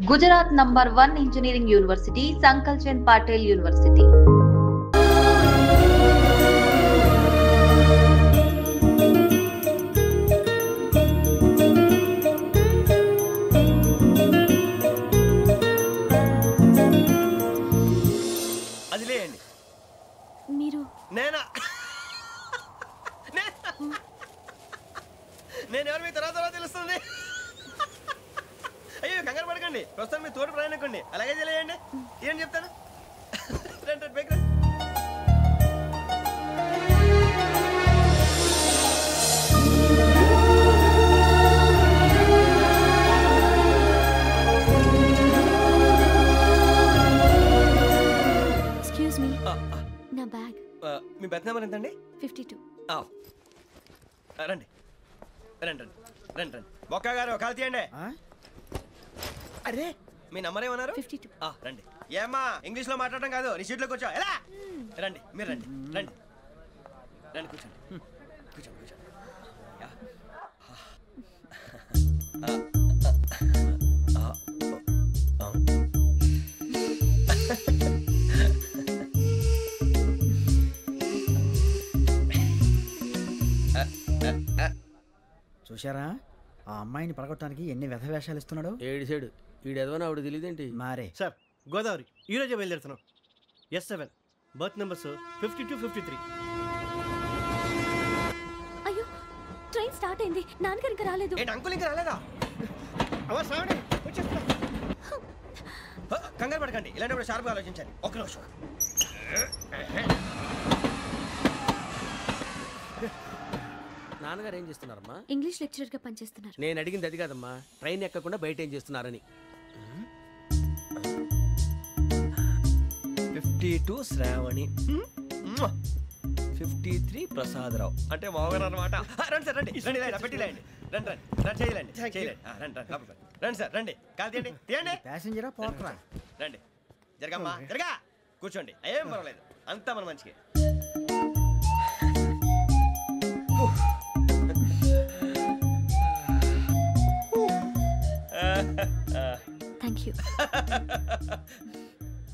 Gujarat number 1 engineering university Sankalchand Patel university. నేను ఎవరు మీ తర్వాత తెలుస్తుంది. అయ్యో కంగారు పడకండి, ప్రస్తుతం మీ తోడు ప్రయాణకండి. అలాగే తెలియండి, ఏం చెప్తాను. ఎక్స్క్యూజ్ మీ, నా బ్యాగ్. మీ బెత్ నెంబర్ ఎంతండి? 52. రండి రండి రండి రండి రండి. బొక్క గారు కాల్ తీయండి. అరే మీ నంబర్ ఏమన్నారు? 52. రండి. ఏమ్మా ఇంగ్లీష్ లో మాట్లాడడం కాదు, నీ సీట్లో కూర్చో. ఎలా రండి, మీరు రండి రండి రండి, కూర్చోండి కూర్చోండి కూర్చోండి. చూశారా ఆ అమ్మాయిని పడగొట్టడానికి ఎన్ని వ్యధ వేషాలు ఇస్తున్నాడు. ఏడు సైడు ఈడు ఎదవని ఆవిడ తెలియదేంటి? మారే సార్, గోదావరి ఈరోజే బయలుదేరుతున్నాం. S7 berth numbers 52, 53. అయ్యో, ట్రైన్ స్టార్ట్ అయింది. నాన్నగారు ఇంకా రాలేదు. ఏంటి అంకుల్ ఇంకా రాలేదా? కంగారు పడకండి, ఇలాంటప్పుడు షార్ప్గా ఆలోచించాలి. ఒక్క నిమిషం. నాన్నగారు ఏం చేస్తున్నారమ్మా? ఇంగ్లీష్ లెక్చరర్ గా పనిచేస్తున్నారు. నేను అడిగింది అది కాదమ్మా, ట్రైన్ ఎక్కకుండా బయట ఏం చేస్తున్నారని. 52 శ్రావణి, 53 ప్రసాదరావు అంటే మామగారు అనమాట. రండి సార్, రండి రండి, పెట్టి లేండి. రండి రండి రండి, చేయలేండి చేయలేండి. రండి రండి లోపలికి రండి సార్, రండి. కాల్ తీయండి తీయండి. ప్యాసింజరా పోట్రా. రండి, జరగమ్మా జరగా, కూర్చోండి. ఏం పర్వాలేదు, అంతా మన మంచికి. Thank you.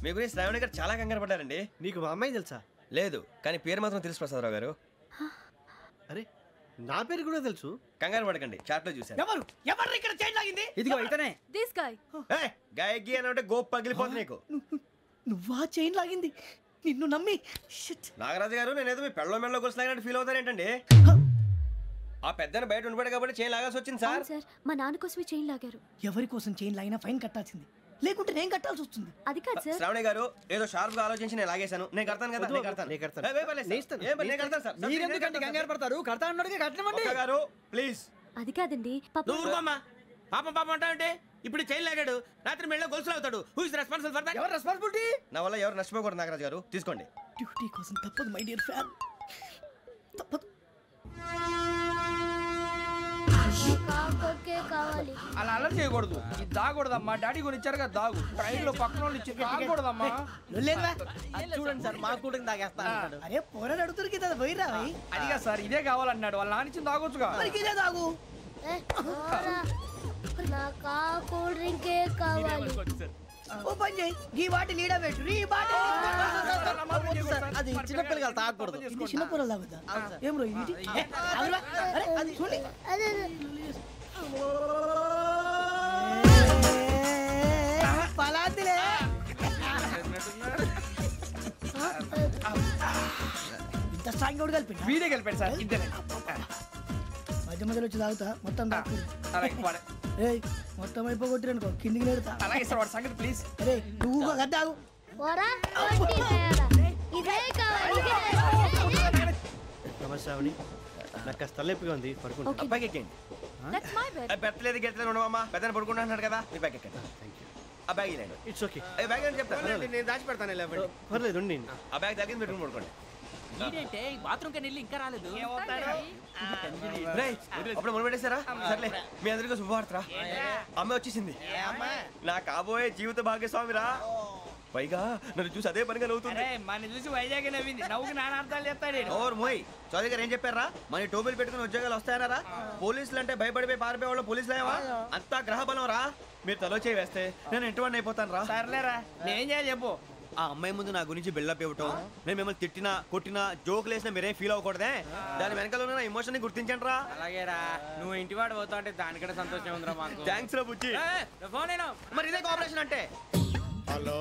మీ గురించి శ్రావణి గారు చాలా కంగారు పడ్డారండి. నీకు మా అమ్మాయి తెలుసా? లేదు, కానీ పేరు మాత్రం తెలుసు ప్రసాదరావు గారు. అరే నా పేరు కూడా తెలుసు. కంగారు పడకండి, చాట్ లో చూసాను. ఎవరు ఎవరు ఇక్కడ చైన్ లాగింది? ఇదిగో ఇతనే. This guy. గాయకి అని అంటే గోప్ పగిలిపోతుంది నీకు. నువ్వా చైన్ లాగింది? నిన్ను నమ్మి. నాగరాజు గారు, నేనేదో మీ పెళ్ళ మెళ్ళలో గురిసిలాగినట్టు ఫీల్ అవుతారేంటండి? ఆ పెద్దని బయట ఉండిపోయాడు కాబట్టి చైన్ లాగాల్సి వచ్చింది సార్. సార్, మా నాన్న కోసమే చైన్ లాగారు. ఎవరి కోసం చైన్ లాగినా ఫైన్ కట్టాల్సింది, లేకుంటే నేను కట్టాల్సి వస్తుంది. అది కాదు సార్. శ్రావణి గారు ఏదో షార్ప్ గా ఆలోచించి నేను లాగేశాను. నేను కడతాను కదా, నేను కడతాను. నేను కడతాను సార్. మీరెందుకంటే కంగారు పడతారు? కడతా అన్నాడుగా, కట్టమండి గారు ప్లీజ్. అది కాదండి, పాపం పాపం అంటావంటే ఇప్పుడు చైన్ లాగాడు, రాత్రి మెళ్ళ గొలుసులు అవుతాడు. Who is responsible for that? ఎవరు రెస్పాన్సిబిలిటీ? నా వల్ల ఎవరు నష్టపోకూడదు నాగరాజు గారు, తీసుకోండి. డ్యూటీ కోసం తప్పదు మై డియర్ ఫ్యాన్, తప్పదు. అలా అలర్ చేయకూడదు, ఇది దాగకూడదమ్మా. డాడీ కొని ఇచ్చారు కదా దాగు, ట్రైన్ లో పక్కన వాళ్ళు ఇచ్చి దాగకూడదమ్మా. చూడండి సార్, మా కూడా తాగేస్తా. అరే పోరాడు అడుగుతారు కదా, పోయిరా. అదిగా సార్, ఇదే కావాలన్నాడు. వాళ్ళ నాన్న ఇచ్చింది తాగొచ్చుగా. ఇదే తాగు. ఓ పని చేయి, ఈ బాటి లీడ పెట్టు. ఈ బాటి అది చిన్నపిల్లలు తాగకూడదు. చిన్నపిల్లలు తాగుతా. ఏం రో ఇది? అది చూడండి, పలాతిలే. ఇంత స్ట్రాంగ్ కూడా కలిపి వీడే కలిపాడు సార్, ఇద్దరే. మధ్య మధ్యలో వచ్చి తాగుతా, మొత్తం తాగు. మొత్తం అయిపోగొట్టిరు అనుకో, కిందికి నేడుతా. అలాగే సార్, వాడి సంగతి ప్లీజ్. అరే నువ్వు గద్ద తాగు. నమస్కారం, నాకు కాస్త తలెప్పిగా ఉంది, పడుకుంటా. అబ్బాయికి ఎక్కండి. That's my bed. పెట్టలేదు గెట్టలేదు ఉండవమ్మా, పెద్దని పడుకుంటున్నాడు కదా, మీ బ్యాగ్ ఎక్కండి. ఆ బ్యాగ్ ఇలాండి. It's okay. బ్యాగ్ అని చెప్తాను, నేను దాచి పెడతాను. పర్లేదు ఉండి. ఆ బ్యాగ్ తగ్గింది పెట్టుకుని పడుకోండి. బాత్రూమ్ కెళ్ళి ఇంకా రాలేదు. అప్పుడు మొదలు పెట్టేశారా? సర్లే, మీ అందరికీ శుభవార్తరా, అమ్మ వచ్చేసింది. నా కాబోయే జీవిత భాగ్యస్వామిరా. పైగా నన్ను చూసి అదే పనిగా నవ్వుతుంది. మన చూసి వైజాగ్ నవ్వింది. నవ్వుకి నాన్న అర్థాలు చెప్తాడు. ఓర్ మోయ్, చౌదరి గారు ఏం చెప్పారా? మన టోబీలు పెట్టుకుని ఉద్యోగాలు వస్తాయనరా? పోలీసులు అంటే భయపడిపోయి పారిపోయే వాళ్ళు పోలీసులేవా? అంతా గ్రహ బలం రా. మీరు తలో చేయి వేస్తే నేను ఇంటివాడిని అయిపోతాను రా. సర్లేరా నేం చేయాలి చెప్పు. ఆ అమ్మాయి ముందు నా గురించి బిల్డప్ ఇవ్వటం, నేను మిమ్మల్ని తిట్టినా కొట్టినా జోకులు వేసినా మీరేం ఫీల్ అవ్వకూడదే. దాని వెనకాల ఉన్న ఎమోషన్ ని గుర్తించండి రా. అలాగేరా నువ్వు ఇంటివాడు పోతా అంటే దానికంటే సంతోషం ఉందిరా మాకు. థ్యాంక్స్ రా బుజ్జి. ఫోన్ అయినా మరి ఇదే కోఆపరేషన్ అంటే. హలో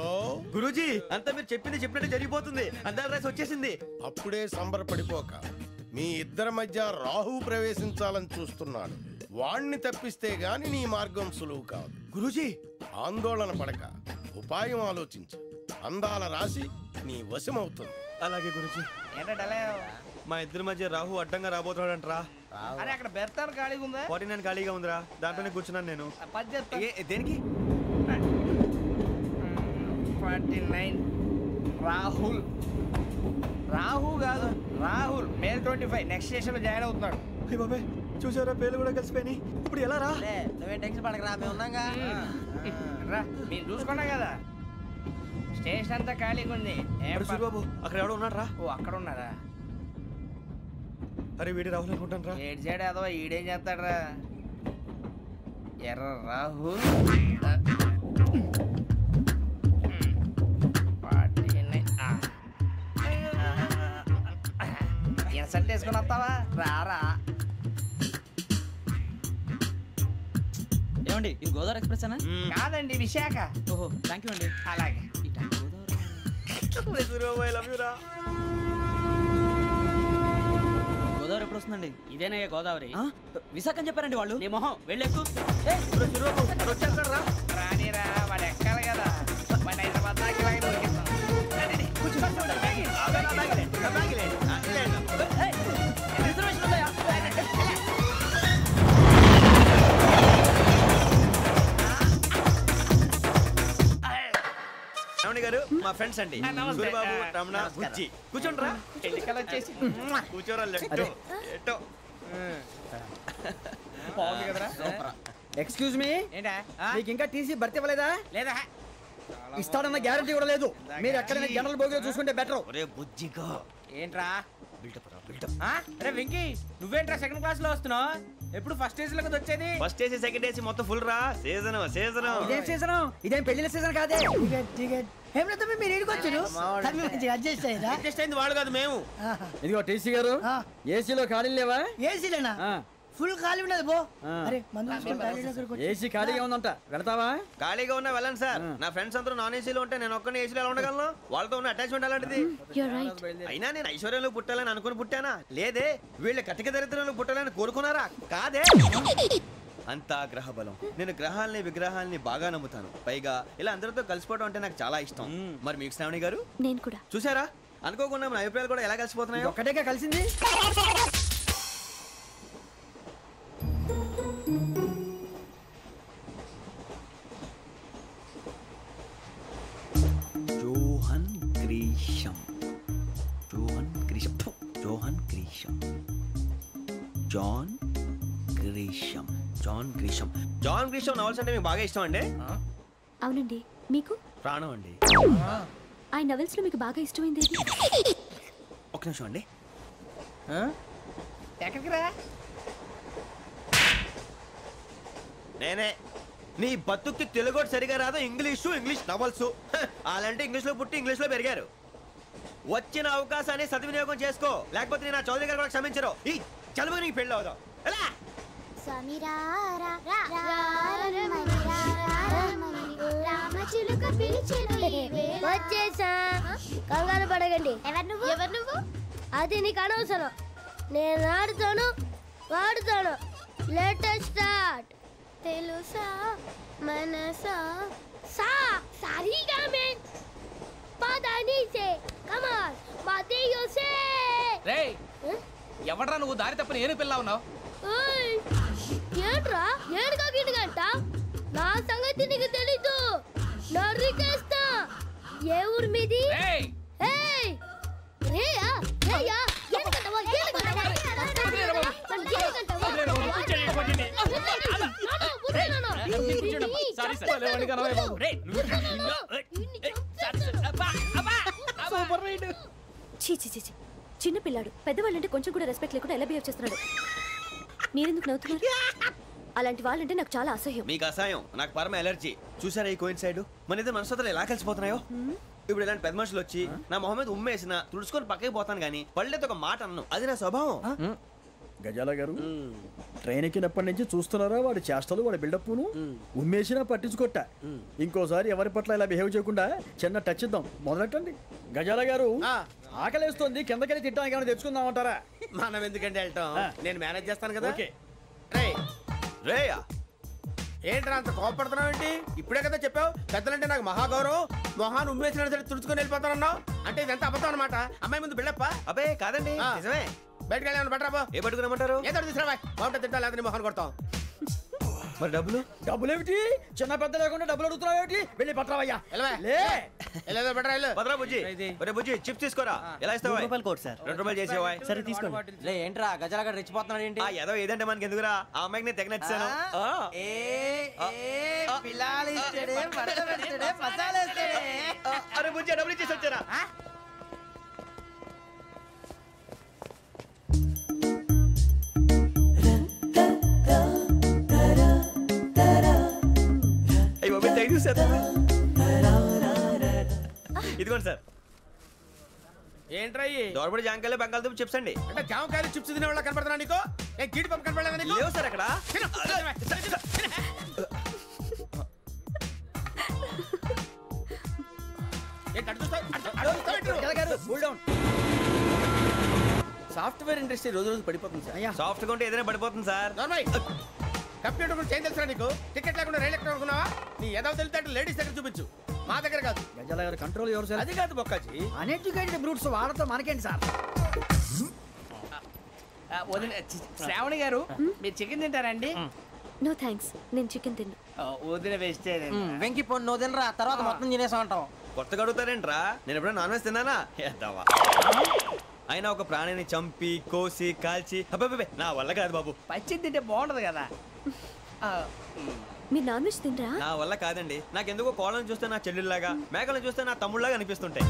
గురూజీ అంతా మీరు చెప్పింది చెప్పినట్టు జరిగిపోతుంది. అందాల రైస్ వచ్చేసింది. అప్పుడే సంబరపడిపోక మీ ఇద్దరి మధ్య రాహు ప్రవేశించాలని చూస్తున్నాడు. వాణ్ణి తప్పిస్తే గాని నీ మార్గం సులువు కాదు. గురూజీ ఆందోళన పడక ఉపాయం ఆలోచించు. అందాల రాశి నీ వశమవుతుంది. అలాగే గురూజీ. ఏంటంటే మా ఇద్దరి మధ్య రాహు అడ్డంగా రాబోతున్నాడంట్రా. అరే అక్కడ బెర్తాను ఖాళీగా ఉందా? 49 ఖాళీగా ఉందిరా, దాంట్లోనే కూర్చున్నాను నేను. పది చెప్తా. దేనికి? 49 రాహుల్. రాహు కాదు రాహుల్. మే 25 నెక్స్ట్ స్టేషన్ లో జాయిన్ అవుతున్నాడు. అయ్య బాబాయ్ చూసారా, పేర్లు కూడా కలిసిపోయినాయి. ఇప్పుడు ఎలా రా? నువ్వే టెన్షన్ పడకరా, మేము ఉన్నాగా. రా మీరు చూసుకున్నా కదా స్టేషన్ అంతా ఖాళీగా ఉంది. అరే సూరిబాబు అక్కడ ఎవడో ఉన్నాడు రా. ఓ అక్కడ ఉన్నారా? అరే వీడి రాహుల్ అనుకుంటాను రా. ఏడు సైడ్ ఏదో ఈడేం చేస్తాడరా? ఎర్ర రాహు ఇన్సల్ట్ వేసుకుని వస్తావా? రారా. ఏమండి ఇది గోదావరి ఎక్స్ప్రెస్ అనా? కాదండి విశాఖ. ఓహో థ్యాంక్ యూ అండి. అలాగే సూరిబాబు ఐ లవ్ యు రా. గోదావరి ఎప్పుడు వస్తుందండి? ఇదేనయ్య గోదావరి. విశాఖ అని చెప్పారండి వాళ్ళు. నీ మొహం వెళ్ళెక్కు. వచ్చేస్తాడు రా. రానిరా వాడు ఎక్కాలి కదా. వాడు హైదరాబాద్ దాకా ఇలాగే దొరికిస్తాం. రిజర్వేషన్ ఉన్నాయా? రమణి గారు మా ఫ్రెండ్స్ అండి. సూరిబాబు, రమణ, బుజ్జి. కూర్చోండి రా. ఎన్నికలు వచ్చేసి కూర్చోరా. లెట్టో ఎట్టో. బాగుంది కదరా. ఎక్స్క్యూజ్ మీ, ఏంటా? మీకు ఇంకా టీసీ భర్తీ ఇవ్వలేదా? లేదా ఇస్తాడన్న గ్యారంటీ కూడా లేదు. మీరు ఎక్కడైనా జనరల్ బోగిలో చూసుకుంటే బెటర్. ఒరే బుజ్జిగా ఏంట్రా? బిల్డప్ రా బిల్డప్. అరే వెంకీ నువ్వేంట్రా సెకండ్ క్లాస్ లో వస్తున్నావు? ఎప్పుడు ఫస్ట్ ఏజ్ లో కదా వచ్చేది? ఫస్ట్ ఏసీ సెకండ్ ఏసీ మొత్తం ఫుల్ రా. Season season. ఇదేం సీజన్? ఇదేం పెళ్లిన సీజన్ కాదే. మీరు ఏడుకొచ్చారు అడ్జస్ట్ అయ్యారా? అడ్జస్ట్ అయింది వాళ్ళు కాదు మేము. ఇదిగో టీసీ గారు, ఏసీలో ఖాళీ లేవా? ఏసీలేనా? ఫుల్ ఖాళీ ఉన్నది బో. అరే మందు ఏసీ ఖాళీగా ఉందంట, వెళతావా? ఖాళీగా ఉన్నా వెళ్ళండి సార్. నా ఫ్రెండ్స్ అందరూ నాన్ ఏసీలో ఉంటే నేను ఒక్కనే ఏసీలో ఎలా ఉండగలను? వాళ్ళతో ఉన్న అటాచ్మెంట్ అలాంటిది. You're right. అయినా నేను ఐశ్వర్యంలో పుట్టాలని అనుకుని పుట్టానా? లేదే. వీళ్ళ కటిక దరిద్రంలో పుట్టాలని కోరుకున్నారా? కాదే. అంతా గ్రహ బలం. నేను గ్రహాలని విగ్రహాలని బాగా నమ్ముతాను. పైగా ఇలా అందరితో కలిసిపోవడం అంటే నాకు చాలా ఇష్టం. మరి మీకు శ్రావణి గారు? నేను కూడా. చూసారా, అనుకోకుండా మన అభిప్రాయాలు కూడా ఎలా కలిసిపోతున్నాయి. ఒక్కటేగా కలిసింది. Johan Grisham. Johan Grisham. Johan Grisham. John Grisham. John Grisham. John Grisham novels అంటే మీకు బాగా ఇష్టం అండి? అవునండి. మీకు? ప్రాణం అండి. ఆ నవెల్స్ లో మీకు బాగా ఇష్టమైంది ఏది? ఒక్క నిమిషం అండి. ఎక్కడికి రా? నేనే. నీ బతుక్కి తెలుగు సరిగా రాదు. English novels. అలాంటి ఇంగ్లీష్ లో పుట్టి ఇంగ్లీష్ లో పెరిగారు. వచ్చిన అవకాశాన్ని సద్వినియోగం చేసుకో, లేకపోతే నేను నా చౌదరి గారు కూడా క్షమించరు. ఈ చదువు నీకు పెళ్ళి అవుదాం. ఎలా? వచ్చేసా, కంగారు పడకండి. ఎవరు నువ్వు? అది నీకు అనవసరం. నేను ఆడుతాను, వాడుతాను. Latest start. తెలుసా మనసా సా సారీగా మెన్ పదని సే కమాన్ మాదేయో సే. రేయ్ ఎవడ్రా నువ్వు? దారి తప్పని ఏను పిల్ల ఉన్నావు? ఓయ్ ఏంట్రా ఏడుగా గిడుగంట? నా సంగతి నీకు తెలీదు. నరికేస్తా. ఏ ఊరు మీది? రేయ్ ఏయ్ రేయా రేయా ఏడుగంటవా ఏడుగంటవా చీ చీ చీ. చిన్న పిల్లాడు. పెద్దవాళ్ళంటే కొంచెం కూడా రెస్పెక్ట్ లేకుండా ఎలా బిహేవ్ చేస్తున్నాడు. మీరెందుకు నవ్వుతున్నారు? అలాంటి వాళ్ళంటే నాకు చాలా అసహ్యం. మీకు అసహాయం, నాకు పరమ ఎలర్జీ. చూసారా ఈ కోయిన్సైడ్? మన ఇద్దరు మనస్తత్వాలు ఎలా కలిసిపోతున్నాయో. ఇప్పుడు ఇలాంటి పెద్ద మనుషులు వచ్చి నా మొహం మీద ఉమ్మేసిన తుడుచుకొని పక్కకి పోతాను కానీ పళ్ళేతో ఒక మాట అన్ను. అది నా స్వభావం. గజాల గారు ట్రైన్ ఎక్కినప్పటి నుంచి చూస్తున్నారా వాడి చేష్టలు, వాడి బిల్డప్ను. ఉమ్మేసినా పట్టించుకోట. ఇంకోసారి ఎవరి పట్ల ఇలా బిహేవ్ చేయకుండా చిన్న టచ్ ఇద్దాం. మొదలెట్టండి. గజాల గారు ఆకలేస్తుంది, కిందకెళ్ళి తిట్టడానికి ఏమైనా తెచ్చుకుందామంటారా? మనం ఎందుకంటే వెళ్తాం, నేను మేనేజ్ చేస్తాను కదా. ఓకే. రేయా ఏంట్రా అంత కోపడుతున్నావు ఏంటి? ఇప్పుడే కదా చెప్పావు పెద్దలంటే నాకు మహాగౌరవం, మొహాన్ని ఉమ్మేసిన సరే తుడుచుకొని వెళ్ళిపోతానన్నావు. అంటే ఇదంతా అబద్ధం అనమాట. అమ్మాయి ముందు బిల్డప్ప. అబ్బే కాదండి, నిజమే. బయటకు వెళ్ళి బట్రాబో. ఏ పట్టుకురమ్మంటారు? ఏదో తీసుకురా, బాగుంటుంది తింటా, లేదా మొహాన్ని కొడతాం. మరి డబ్బులు? డబ్బులు ఏమిటి? చిన్న పెద్ద లేకుండా డబ్బులు అడుగుతున్నావు ఏమిటి? వెళ్ళి పట్టరావయ్యా. వెళ్ళేదో బట్రా వెళ్ళు. పదరా బుజ్జి. ఒరే బుజ్జి చిప్స్ తీసుకోరా. ఎలా ఇస్తావా? Court sir. 2 రూపాయలు చేసేవా? సరే తీసుకోండి. లే ఏంట్రా గజాల గారు రెచ్చిపోతున్నాడు ఏంటి? ఏదో ఏదంటే మనకి ఎందుకురా, ఆ అమ్మాయికి నేను తెగ నచ్చాను. అరే బుజ్జి డబ్బులు ఇచ్చేసి వచ్చారా? ఇదిగోండి సార్. ఏంట్రా దోరబడి జాంకాయలు బంగాళదుంప చిప్స్ అండి. అంటే జామకాయలు చిప్స్ తినే వాళ్ళ కనపడుతున్నా నీకు? ఏ జీడిపప్పు కనపడలేదా నీకు? లేవు సార్ అక్కడ. సాఫ్ట్వేర్ ఇండస్ట్రీ రోజు రోజు పడిపోతుంది సార్. సాఫ్ట్ గా ఉంటే ఏదైనా పడిపోతుంది సార్. కంప్యూటర్ గురించి ఏం తెలుసా నీకు? టికెట్ లేకుండా రైలు ఎక్కడ అనుకున్నావా? నీ ఏదో తెలితే లేడీస్ దగ్గర చూపించు, మా దగ్గర కాదు. గజాల గారు కంట్రోల్ ఎవరు సార్? అది కాదు బొక్కాజీ. అన్ఎడ్యుకేటెడ్ బ్రూట్స్ వాళ్ళతో మనకేంటి సార్? శ్రావణి గారు మీరు చికెన్ తింటారండి? నో థ్యాంక్స్, నేను చికెన్ తిన్నా. వదిన వేస్తే వెంకి పొన్ను నువ్వు తినరా, తర్వాత మొత్తం తినేసా ఉంటాం. కొత్తగా అడుగుతారేంట్రా? నేను ఎప్పుడైనా నాన్ వెజ్ తిన్నానా? ఎద్దావా. అయినా ఒక ప్రాణిని చంపి కోసి కాల్చి అబ్బే నా వల్ల కాదు బాబు. పచ్చి తింటే బాగుంటది కదా. మీరు నాన్ వెజ్ తినరా? నా వల్ల కాదండి. నాకెందుకో కోళ్ళని చూస్తే నా చెల్లెళ్ళలాగా, మేకలను చూస్తే నా తమ్ముళ్ళలాగా అనిపిస్తుంటాయి.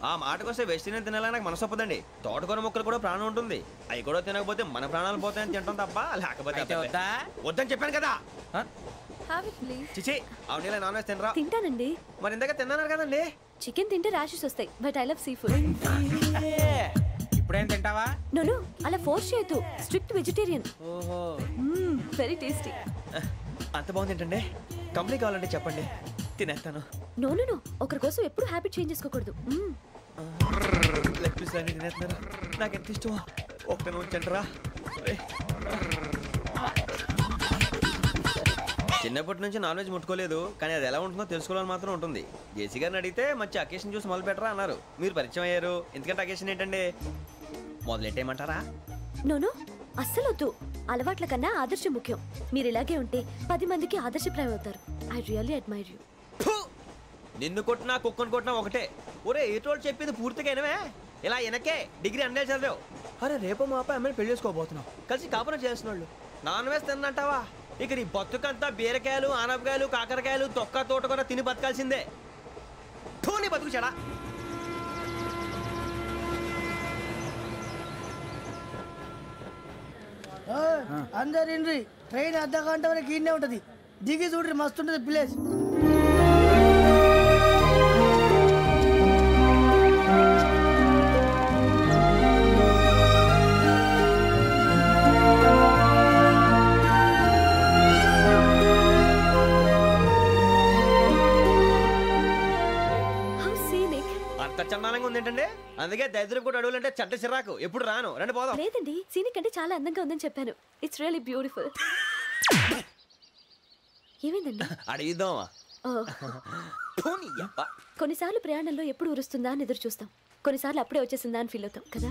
ఆ మాటకొస్తే వెస్టిరియన్ తినాలని నాకు మనసు ఒప్పదండి. తోటకూర మొక్కలు కూడా ప్రాణం ఉంటుంది. అవి కూడా తినకపోతే మన ప్రాణాలు పోతాయని తింటాం తప్ప లేకపోతే వద్దని చెప్పాను కదా. చిచి అవునీ నాన్ వెజ్ తినరా? తింటానండి. మరి ఇందాక తిన్నాను కదండి. చికెన్ తింటే ర్యాషెస్ వస్తాయి, but I love sea food. ఇప్పుడేం తింటావా? నో అలా ఫోర్స్ చేయొద్దు. Strict vegetarian. ఓహో, వెరీ టేస్టీ. అంత బాగుంది ఏంటండి? కంప్లీట్ కావాలంటే చెప్పండి, తినేస్తాను. నో ఒకరి కోసం ఎప్పుడు హ్యాబిట్ చేంజ్ చేసుకోకూడదు. లెగ్ పీస్ అన్ని తినేస్తున్నారు. నాకు ఎంత ఇష్టం. ఒకటే ఉంచండిరా. చిన్నప్పటి నుంచి నాన్ వెజ్ ముట్టుకోలేదు, కానీ అది ఎలా ఉంటుందో తెలుసుకోవాలని మాత్రం ఉంటుంది. జేసీ గారిని అడిగితే మంచి అకేషన్ చూసి మొదలు పెట్టరా అన్నారు. మీరు పరిచయం అయ్యారు, ఎందుకంటే అకేషన్ ఏంటండి? మొదలెట్టేయమంటారా? నో అస్సలు వద్దు. అలవాట్ల కన్నా ఆదర్శం ముఖ్యం. మీరు ఇలాగే ఉంటే 10 మందికి ఆదర్శప్రాయం అవుతారు. I really admire you. నిన్ను కొట్టినా కుక్కను కొట్టినా ఒకటే. ఒరే ఏటోళ్ళు చెప్పింది పూర్తిగా వినవే. ఇలా వెనకే డిగ్రీ అన్నే చదివావు. అరే రేపు మా అబ్బాయి అమ్మాయిని పెళ్లి చేసుకోబోతున్నావు, కలిసి కాపురం చేసిన వాళ్ళు నాన్ వెజ్ తిన్నంటావా? ఇక నీ బతుకంతా బీరకాయలు, ఆనపకాయలు, కాకరకాయలు, తొక్క తోట కూడా తిని బతకాల్సిందే. నీ బతుకు చెడా. అందరు ఇండ్రి, ట్రైన్ అర్ధ గంట వరకు ఇన్నే ఉంటది. దిగి చూడ్రి, మస్తు ఉంటది ప్లేస్. చందానంగా ఉంది ఏంటంటే? అందుకే దరిద్రం కూడా అడవులంటే చెడ్డ చిరాకు. ఎప్పుడు రాను, రండి పోదాం. లేదండి, సీనిక్ అంటే చాలా అందంగా ఉందని చెప్పాను. It's really beautiful. ఏమైందండి? అడిగిద్దామా? కొన్నిసార్లు ప్రయాణంలో ఎప్పుడు ఉరుస్తుందా అని ఎదురు చూస్తాం, కొన్నిసార్లు అప్పుడే వచ్చేసిందా అని ఫీల్ అవుతాం కదా.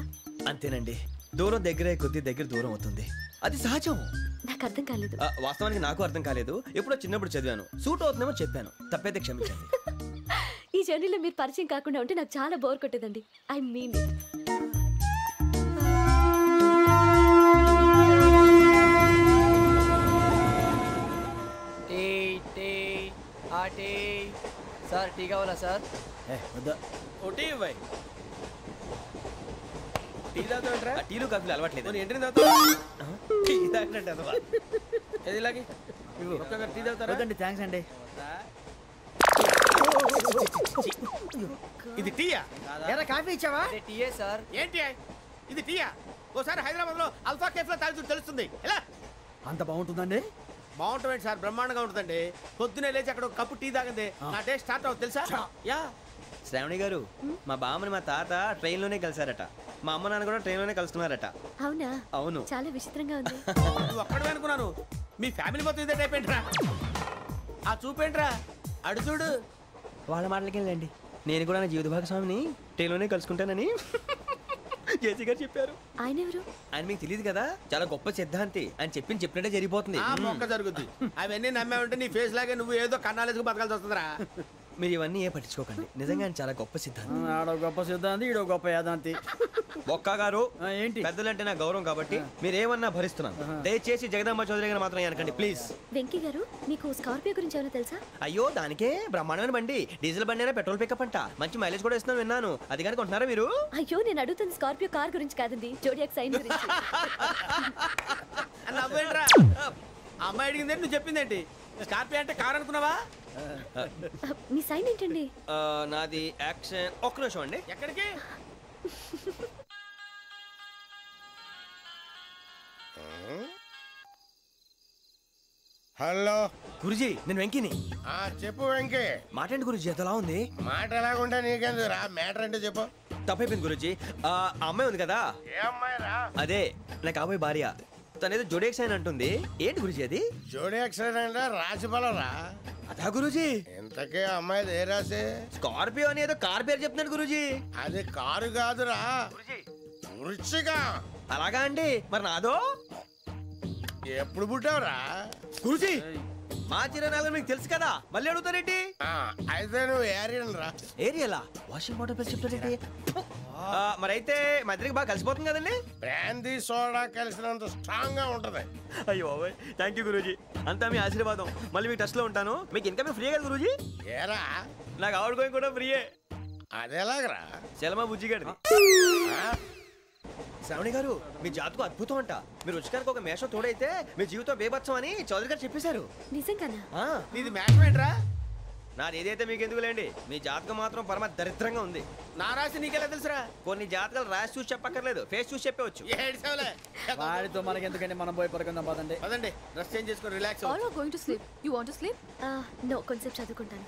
అంతేనండి, దూరం దగ్గరే కొద్ది దగ్గర దూరం అవుతుంది. అది సహజం. నాకు అర్థం కాలేదు. వాస్తవానికి నాకు అర్థం కాలేదు. ఎప్పుడో చిన్నప్పుడు చదివాను, సూట్ అవుతుందేమో చెప్పాను, తప్పైతే క్షమించండి. ఈ జర్నీలో మీరు పరిచయం కాకుండా ఉంటే నాకు చాలా బోర్ కొట్టేదండి. ఐ మీన్ సార్ టీ కావాలా సార్? టీలు కాఫీలు అలవాట్లేదు. టీ తాగినట్టు అదవా. ఏది ఇలాగే ఒక్కొక్కరు టీ తాగుతారా? వద్దండి థ్యాంక్స్ అండి. ఇది టీయా? ఎరా కాఫీ ఇచ్చావా? టీయే సార్. ఏంటి ఇది టీయా? ఓసారి హైదరాబాద్ లో అల్ఫా కేఫ్ లో తాగుతూ తెలుస్తుంది. ఎలా అంత బాగుంటుందండి? బాగుంటుంది సార్, బ్రహ్మాండంగా ఉంటుందండి. పొద్దునే లేచి అక్కడ ఒక కప్పు టీ తాగింది నా డే స్టార్ట్ అవుతుంది తెలుసా? యా. శ్రావణి గారు, మా బామ్మని మా తాత ట్రైన్ లోనే కలిసారట. మా అమ్మ నాన్న కూడా ట్రైన్ లోనే కలుస్తున్నారట. అవునా? అవును. చాలా విచిత్రంగా ఉంది. నువ్వు ఒక్కడే అనుకున్నాను, మీ ఫ్యామిలీ మొత్తం ఇదే టైప్ ఏంట్రా? ఆ చూపేంట్రా, అడు చూడు. వాళ్ళ మాటలకి వెళ్ళండి. నేను కూడా నా జీవిత భాగస్వామిని ట్రైన్ లోనే కలుసుకుంటానని జేసీ గారు చెప్పారు. ఆయన ఎవరు? ఆయన మీకు తెలియదు కదా, చాలా గొప్ప సిద్ధాంతి అని చెప్పినట్టే జరిగిపోతుంది. ఆ మొక్క జరుగుద్ది. అవన్నీ నమ్మే ఉంటే నీ ఫేస్ లాగే నువ్వు ఏదో కన్నాలేసుకు బతకాల్సి వస్తుందిరా. మీరు ఇవన్నీ ఏ పట్టించుకోకండి. నిజంగా ఆయన చాలా గొప్ప సిద్ధాంతి. ఆడో గొప్ప సిద్ధాంతి, ఈడో గొప్ప యాదాంతి. ఒక్క గారు ఏంటి? పెద్దలంటే నా గౌరవం కాబట్టి మీరు ఏమన్నా భరిస్తున్నాను. దయచేసి జగదాంబ చౌదరి గారు మాత్రం అనకండి ప్లీజ్. వెంకీ గారు, మీకు స్కార్పియో గురించి ఏమైనా తెలుసా? అయ్యో, దానికే బ్రహ్మాండమైన బండి. డీజిల్ బండి అయినా పెట్రోల్ పికప్ అంట. మంచి మైలేజ్ కూడా ఇస్తున్నాను విన్నాను. అది కానీ కొంటున్నారా మీరు? అయ్యో, నేను అడుగుతుంది స్కార్పియో కార్ గురించి కాదండి, జోడియాక్ సైన్ గురించి. నవ్వేంట్రా? అమ్మాయి అడిగింది నువ్వు చెప్పిందేంటి? స్కార్పియో అంటే కార్ అనుకున్నావా? మీ సైన్ ఏంటండి? నాది యాక్షన్. ఒక్క నిమిషం అండి. ఎక్కడికి? హలో గురుజీ, నేను వెంకిని. చెప్పు వెంకీ. మాట ఏంటి గురుజీ, ఎంతలా ఉంది? మాట ఎలాగుంటా నీకెందుకు రా, మ్యాటర్ అంటే చెప్పు. తప్పైపోయింది గురుజీ. ఆ అమ్మాయి ఉంది కదా, ఏ అమ్మాయి రా? అదే నా కాబోయే భార్య. తనేదో జోడేక్ సైన్ అంటుంది. ఏంటి గురుజీ అది? జోడి యాక్సిడెంట్ రాసి బలరా? అదా గురుజీ. ఇంతకే అమ్మాయి ఏ రాసి? స్కార్పియో అని ఏదో కార్ పేరు చెప్తున్నాడు గురుజీ. అది కారు కాదురా, వృచ్చిక. అలాగా అండి, మరి నాదో? ఎప్పుడు పుట్టావురా? గురుజీ, మా చిరనాలు మీకు తెలుసు కదా, మళ్ళీ అడుగుతారేంటి? అయితే నువ్వు ఏరియన్ రా. ఏరియలా? వాషింగ్ వాటర్ పేరు చెప్తారేంటి? మరైతే మా ఇద్దరికి బాగా కలిసిపోతుంది కదండి. బ్రాందీ సోడా కలిసినంత స్ట్రాంగ్ గా ఉంటది. అయ్యో థ్యాంక్ యూ గురూజీ, అంతా మీ ఆశీర్వాదం. మళ్ళీ మీకు టచ్ లో ఉంటాను. మీకు ఇన్కమ్ ఫ్రీ కదా గురూజీ? ఏరా, నాకు అవుట్ గోయింగ్ కూడా ఫ్రీయే. అదేలాగరా? చలమా బుజ్జి గారిది. శ్రావణి గారు, మీ జాతకు అద్భుతం అంట. మీరు రుచికారికి ఒక మేషం తోడైతే మీ జీవితం బేబత్సం అని చౌదరి గారు చెప్పేశారు. నిజంగానా? నీది మ్యాటర్ ఏంట్రా? నాది ఏదైతే మీకు ఎందుకులేండి, మీ జాతకం మాత్రం పరమ దరిద్రంగా ఉంది. నా రాసి నీకెలా తెలుసురా? కొన్ని జాతకాలు రాసి చూసి చెప్పక్కర్లేదు, ఫేస్ చూసి చెప్పవచ్చు. వాడితో మనకి ఎందుకంటే మనం పోయి పడుకుందాం పదండి. పదండి, డ్రెస్ చేంజ్ చేసుకొని relax. All are going to sleep. You want to sleep? No, కొంచెం చదువుకుంటాను.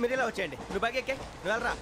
మీరు ఇలా వచ్చేయండి. నువ్వు బాగా ఎక్కే, నువ్వు వెళ్ళరా.